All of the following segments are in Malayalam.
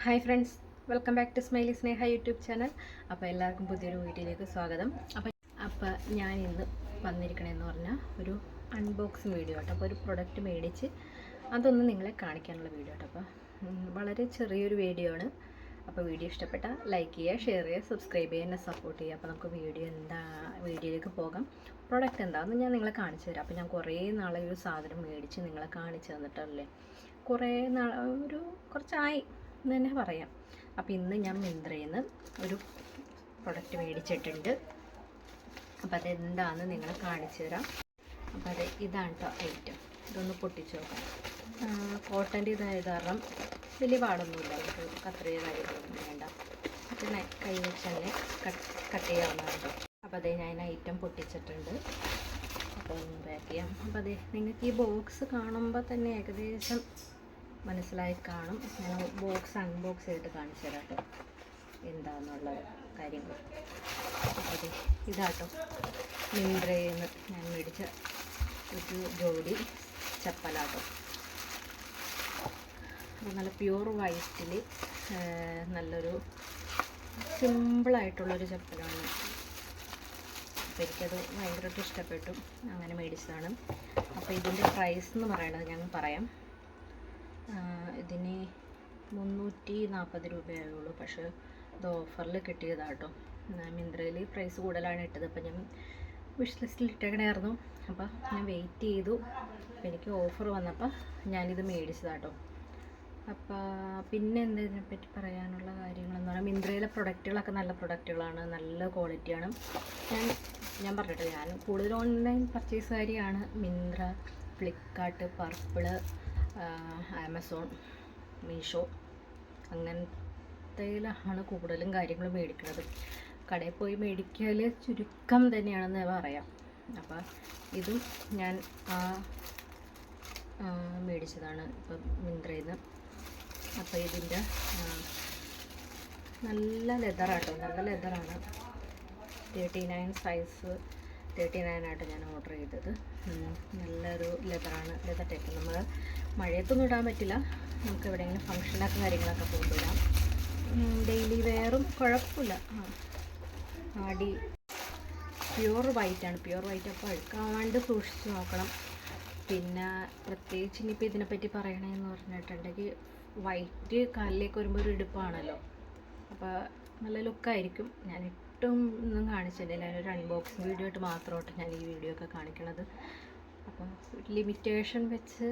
Hi friends, welcome back to smiley Sneha YouTube channel. അപ്പോൾ എല്ലാവർക്കും പുതിയൊരു വീഡിയോയിലേക്ക് സ്വാഗതം. അപ്പോൾ ഞാൻ ഇന്ന് വന്നിരിക്കണമെന്ന് പറഞ്ഞാൽ ഒരു അൺബോക്സിങ് വീഡിയോ കേട്ടോ. അപ്പോൾ ഒരു പ്രൊഡക്റ്റ് മേടിച്ച് അതൊന്ന് നിങ്ങളെ കാണിക്കാനുള്ള വീഡിയോ കേട്ടോ. അപ്പോൾ വളരെ ചെറിയൊരു വീഡിയോ ആണ്. അപ്പോൾ വീഡിയോ ഇഷ്ടപ്പെട്ടാൽ ലൈക്ക് ചെയ്യുക, ഷെയർ ചെയ്യുക, സബ്സ്ക്രൈബ് ചെയ്യുക, എന്നെ സപ്പോർട്ട് ചെയ്യുക. അപ്പോൾ നമുക്ക് വീഡിയോയിലേക്ക് പോകാം. പ്രൊഡക്റ്റ് എന്താണെന്ന് ഞാൻ നിങ്ങളെ കാണിച്ചു തരാം. അപ്പോൾ ഞാൻ കുറേ നാളെ ഒരു സാധനം മേടിച്ച് നിങ്ങളെ കാണിച്ചു തന്നിട്ടല്ലേ, കുറച്ചായി എന്ന് തന്നെ പറയാം. അപ്പോൾ ഇന്ന് ഞാൻ മിന്ത്രയിൽ നിന്ന് ഒരു പ്രൊഡക്റ്റ് മേടിച്ചിട്ടുണ്ട്. അപ്പോൾ അതെന്താണെന്ന് നിങ്ങളെ കാണിച്ചു തരാം. അപ്പോൾ ഇതാണ് കേട്ടോ ഐറ്റം. ഇതൊന്ന് പൊട്ടിച്ച് നോക്കാം. കോട്ടൻ്റെ ഇതായത് കാരണം വലിയ പാടൊന്നുമില്ല, നമുക്ക് കത്രിക കാര്യങ്ങളൊന്നും വേണ്ട. പിന്നെ കൈ വെച്ച് തന്നെ കട്ട് ചെയ്യാവുന്നതാണ്. അപ്പോൾ അതേ ഞാൻ ഐറ്റം പൊട്ടിച്ചിട്ടുണ്ട്. അപ്പോൾ ഒന്ന് പാക്ക് ചെയ്യാം. അപ്പോൾ നിങ്ങൾക്ക് ഈ ബോക്സ് കാണുമ്പോൾ തന്നെ ഏകദേശം മനസ്സിലായി കാണും. ഞാൻ അൺബോക്സ് ചെയ്തിട്ട് കാണിച്ചു തരാം കേട്ടോ എന്താണെന്നുള്ള കാര്യങ്ങൾ. അപ്പോൾ ഇതാട്ടോ മിന്ത്രയിൽ നിന്ന് ഞാൻ മേടിച്ച ഒരു ജോഡി ചപ്പലാട്ടോ. അപ്പോൾ നല്ല പ്യൂർ വൈറ്റിൽ നല്ലൊരു സിമ്പിളായിട്ടുള്ളൊരു ചപ്പലാണ്. അപ്പോൾ എനിക്കത് ഭയങ്കരമായിട്ട് ഇഷ്ടപ്പെട്ടു, അങ്ങനെ മേടിച്ചതാണ്. അപ്പോൾ ഇതിൻ്റെ പ്രൈസ് എന്ന് പറയുന്നത് ഞാൻ പറയാം. ഇതിന് 340 രൂപയായുള്ളൂ. പക്ഷേ ഇത് ഓഫറിൽ കിട്ടിയതാട്ടോ. മിന്ത്രയിൽ പ്രൈസ് കൂടുതലാണ് ഇട്ടത്. അപ്പോൾ ഞാൻ വിഷ് ലിസ്റ്റിൽ ഇട്ടേക്കണമായിരുന്നു. അപ്പോൾ ഞാൻ വെയിറ്റ് ചെയ്തു. അപ്പോൾ എനിക്ക് ഓഫർ വന്നപ്പോൾ ഞാനിത് മേടിച്ചതാട്ടോ. അപ്പോൾ പിന്നെ ഇതിനെപ്പറ്റി പറയാനുള്ള കാര്യങ്ങളെന്ന് പറഞ്ഞാൽ മിന്ത്രയിലെ പ്രൊഡക്റ്റുകളൊക്കെ നല്ല പ്രൊഡക്റ്റുകളാണ്, നല്ല ക്വാളിറ്റിയാണ്. ഞാൻ പറഞ്ഞിട്ട് ഞാൻ കൂടുതൽ ഓൺലൈൻ പർച്ചേസുകാരിയാണ്. മിന്ത്ര, ഫ്ലിപ്കാർട്ട്, പർപ്പിള്, ആമസോൺ, മീഷോ അങ്ങനത്തേലാണ് കൂടുതലും കാര്യങ്ങൾ മേടിക്കുന്നത്. കടയിൽ പോയി മേടിക്കൽ ചുരുക്കം തന്നെയാണെന്ന് പറയാം. അപ്പോൾ ഇതും ഞാൻ മേടിച്ചതാണ് ഇപ്പം മിന്ത്രയിൽ നിന്ന്. അപ്പോൾ ഇതിൻ്റെ നല്ല ലെതറാട്ടോ, നല്ല ലെതറാണ്. 39 സൈസ് 39 ആയിട്ട് ഞാൻ ഓർഡർ ചെയ്തത്. നല്ലൊരു ലെതറാണ്, ലെതർ ടൈപ്പ്. നമ്മൾ മഴയത്തൊന്നും ഇടാൻ പറ്റില്ല, നമുക്ക് എവിടെയെങ്കിലും ഫങ്ഷനൊക്കെ കാര്യങ്ങളൊക്കെ കൊണ്ടുവരാം. ഡെയിലി വെയറും കുഴപ്പമില്ല. പ്യൂർ വൈറ്റാണ്, പ്യൂർ വൈറ്റ്. അപ്പോൾ അഴുക്കാണ്ട് സൂക്ഷിച്ച് നോക്കണം. പിന്നെ പ്രത്യേകിച്ച് ഇനിയിപ്പോൾ ഇതിനെപ്പറ്റി പറയണമെന്ന് പറഞ്ഞിട്ടുണ്ടെങ്കിൽ വൈറ്റ് കാലിലേക്ക് വരുമ്പോൾ ഒരു ഇടുപ്പാണല്ലോ. അപ്പോൾ നല്ല ലുക്കായിരിക്കും. ഞാൻ ഒന്നും കാണിച്ചില്ല, ഞാനൊരു അൺബോക്സിങ് വീഡിയോ ആയിട്ട് മാത്രമായിട്ട് ഞാൻ ഈ വീഡിയോ ഒക്കെ കാണിക്കണത്. അപ്പം ലിമിറ്റേഷൻ വെച്ച്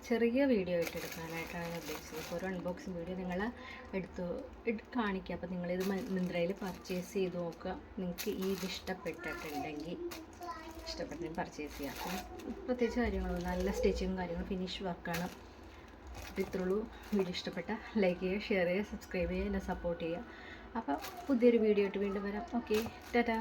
ചെറിയ വീഡിയോ ആയിട്ട് എടുക്കാനായിട്ടാണ് ഞാൻ ഉദ്ദേശിച്ചത്. അപ്പോൾ ഒരു അൺബോക്സിങ് വീഡിയോ നിങ്ങൾ കാണിക്കുക. അപ്പോൾ നിങ്ങളിത് മിന്ത്രയിൽ പർച്ചേസ് ചെയ്ത് നോക്കുക. നിങ്ങൾക്ക് ഇത് ഇഷ്ടപ്പെട്ടിട്ടുണ്ടെങ്കിൽ പർച്ചേസ് ചെയ്യാം. അപ്പം പ്രത്യേകിച്ച് കാര്യങ്ങളൊന്നും, നല്ല സ്റ്റിച്ചിങ്ങും കാര്യങ്ങളും, ഫിനിഷ് വർക്കാണ്. അപ്പോൾ ഇത്രയുള്ളൂ. വീഡിയോ ഇഷ്ടപ്പെട്ട ലൈക്ക് ചെയ്യുക, ഷെയർ ചെയ്യുക, സബ്സ്ക്രൈബ് ചെയ്യുക, എന്നെ സപ്പോർട്ട് ചെയ്യുക. അപ്പോൾ പുതിയൊരു വീഡിയോ ആയിട്ട് വീണ്ടും വരാം. ഓക്കെ, ടാറ്റാ.